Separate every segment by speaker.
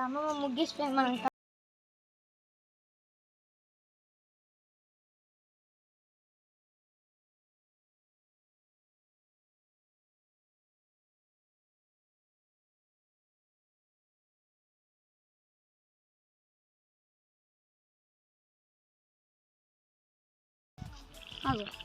Speaker 1: అమ్మమ్మ ముగ్గేసిపోయి మనం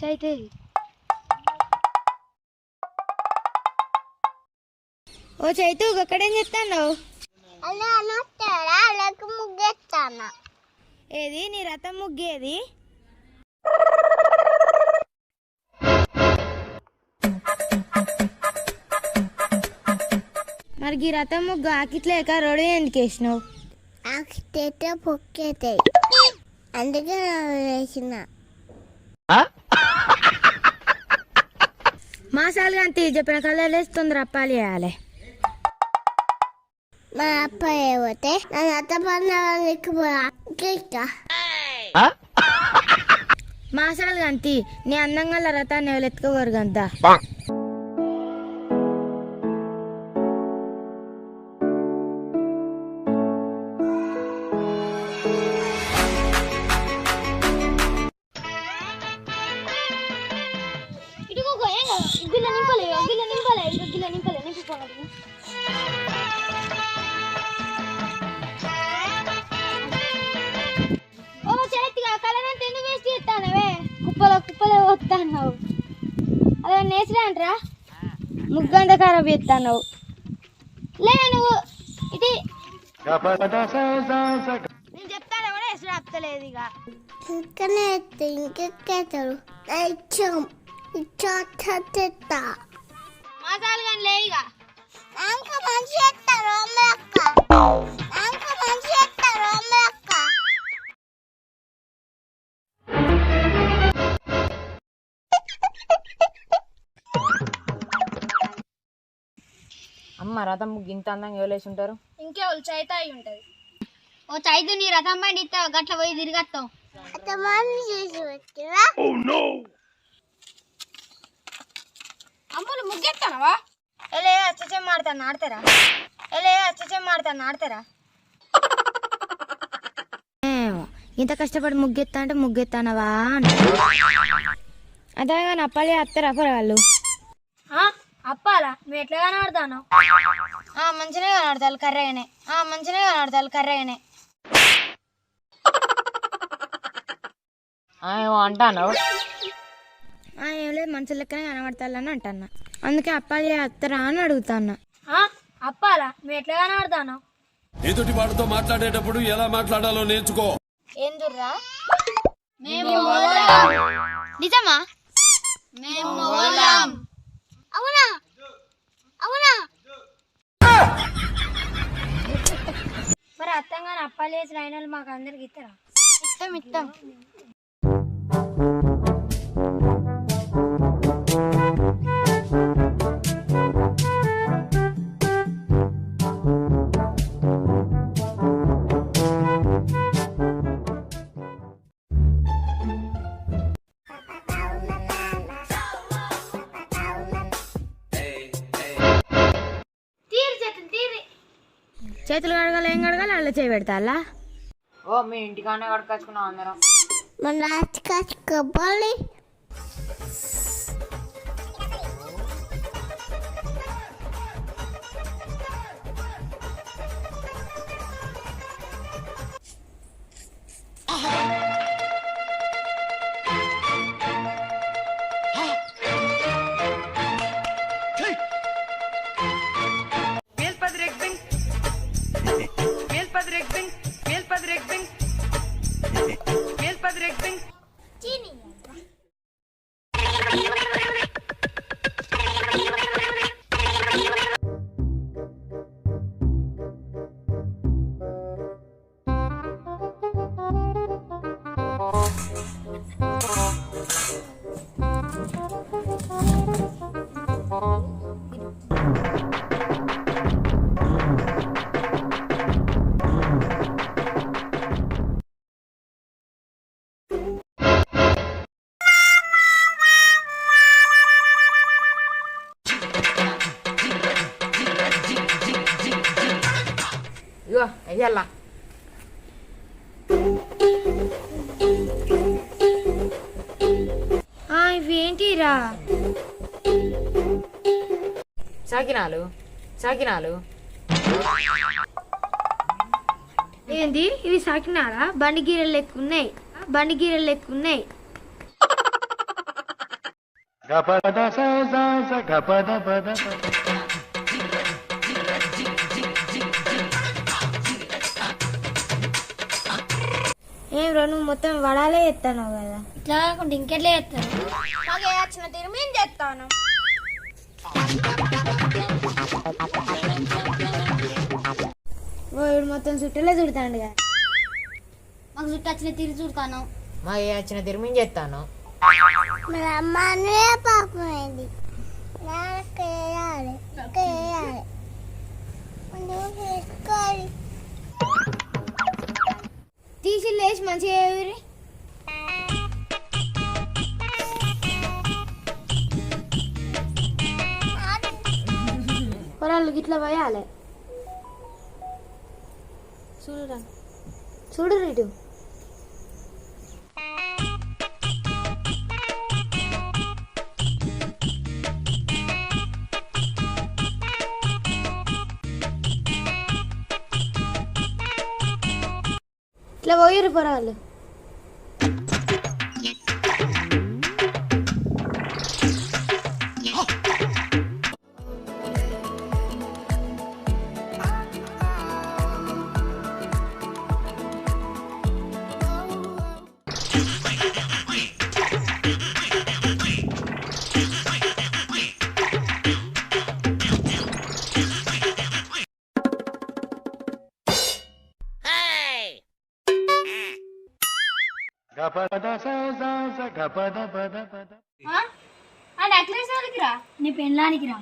Speaker 1: చైతే ఓ చైతు అక్కడేం చెప్తాను ముగ్గేస్తాను ఏది నీ రథం ముగ్గేది మరి ఈ రథం ముగ్గు ఆకిట్లేక రోడ్డు ఎందుకు వేసినావు ఆకితే పొక్కేతాయి అందుకే వేసిన మాసాలు అంతే చెప్పిన కలర్ వేసి తొందర అప్పాలి వేయాలి మా అప్ప ఏపోతే నన్ను అత్త మాసాలు అంతి నీ అందంగా రథాన్ని ఎవరు ఎత్తుకోరు గంతా అదే నేచరే అంటరా ముగ్గంతా ఖరాబ్ చేస్తాను లే నువ్వు ఇది నేను చెప్తాను కూడా ఎసురు ఆపుతలేదు ఇక ఇంకనే ఇంకెక్కేతాడు మాసాలు కానీ లే ఇక మంచి చేస్తారు మంచి చేస్తారు
Speaker 2: అమ్మ రథం ఇంత అందంగా ఎవలేసి ఉంటారు
Speaker 1: ఇంకేవాళ్ళు చైత అయి ఉంటది ఓ చైతు నీ రథం బండి ఇస్తావు గట్ల పోయి తిరిగత్తావు అమ్ములు ముగ్గెత్తానవా ఎలే అచ్చచెం ఆడతాను ఆడతారా ఇంత కష్టపడి ముగ్గెత్తా అంటే ముగ్గెత్తానవా అంటే అదే కానీ అప్పాలి అత్తారా వాళ్ళు అప్పాలా నువ్వు ఎట్లా కనబడతాను మంచిగా కనబడతాను కర్రగానే
Speaker 2: ఏమో అంటాను
Speaker 1: ఏం లేదు మంచి లెక్కనే కనబడతాలని అంటున్నా అందుకే అప్పాలి అత్తరా అని అడుగుతాను అప్పాలా నువ్వు ఎట్లా కనబడతాను
Speaker 3: ఎదుటి వాడితో మాట్లాడేటప్పుడు ఎలా మాట్లాడాలో నేర్చుకో
Speaker 1: ఏందుర్రా నిజమా అవునా మరి అత్తంగా అప్పాలు చేసిన అయిన వాళ్ళు మాకు అందరికి ఇస్తారా ఇస్తాం చేతులు కడగాలి ఏం కడగాలి అలా చేయి పెడతా
Speaker 2: ఓ మీ ఇంటికానే కడుకొచ్చుకున్నాం అందరం
Speaker 1: మన కట్టుకోవాలి
Speaker 2: అయ్యల్లా
Speaker 1: ఇవేంటిరా?
Speaker 2: సాకినాలు సాకినాలు.
Speaker 1: ఏంది ఇవి? సాకినారా? బండి గీరలు ఎక్కున్నాయి, బండి గీరలు ఎక్కున్నాయి. ఏం రా నువ్వు మొత్తం వడాలే ఎత్తాను కదా. ఇట్లా కాకుండా ఇంకెట్లా ఎత్తాను? మాకు వచ్చిన తీరు మేము చేస్తాను. వీడు మొత్తం చుట్టలే చుడతాడు కదా. మాకు చుట్టూ వచ్చిన తీరు చూడతాను.
Speaker 2: మా ఏ వచ్చిన తిరిమి చేస్తాను.
Speaker 1: తీసి లేచి మంచిగా ఎవరి పొలాలు గిట్లా పోయాలి. చూడురా చూడు ఇటు. ఇట్లా పోయిరు పొరాలు. నీ పెళ్ళానికి రా.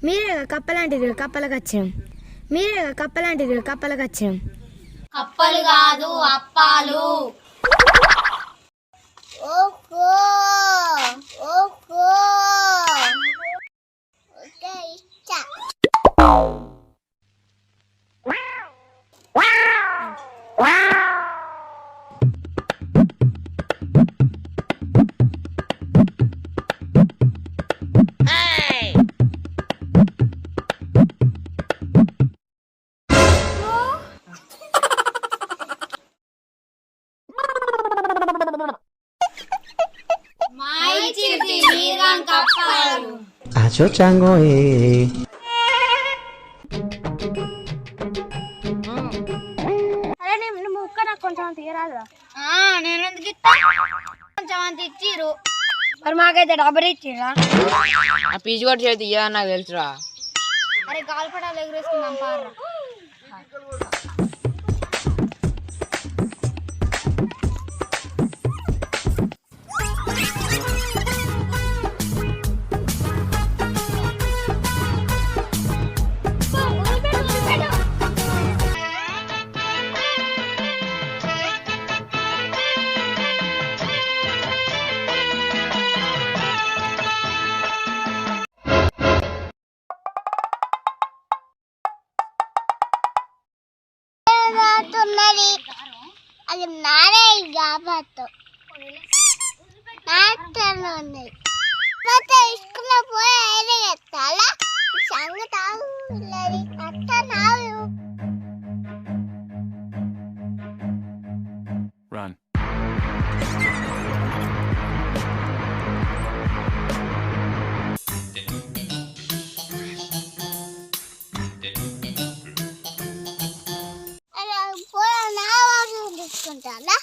Speaker 1: మీరే కప్పలాంటిది కప్పలకు వచ్చినాం. మీరే కప్పలాంటిది కప్పలకు వచ్చినాం.
Speaker 4: కప్పలు కాదు అప్పాలు. ఓహో ఓహో ఇష్టం.
Speaker 5: Acho chango
Speaker 1: అరే నీ ముక్క నాకు కొంచెం తీయరాదు. నేను ఎందుకు ఇస్తా? కొంచెం అంత ఇచ్చిర్రు, మరి మాకైతే డబ్బులు ఇచ్చిర్రా?
Speaker 2: ఆ పీచు కూడా చేతి ఇయ్యా నాకు తెలుసురా.
Speaker 1: అరే గాలిపటాలు ఎగురేసుకుందాం పారా.
Speaker 4: అది నానే కాబట్టి ఉన్నాయి. ఇసుకులో పోయి ఎత్తాలా సంగతి అత్త నావు.
Speaker 3: Run.
Speaker 4: చేసుకుంటారా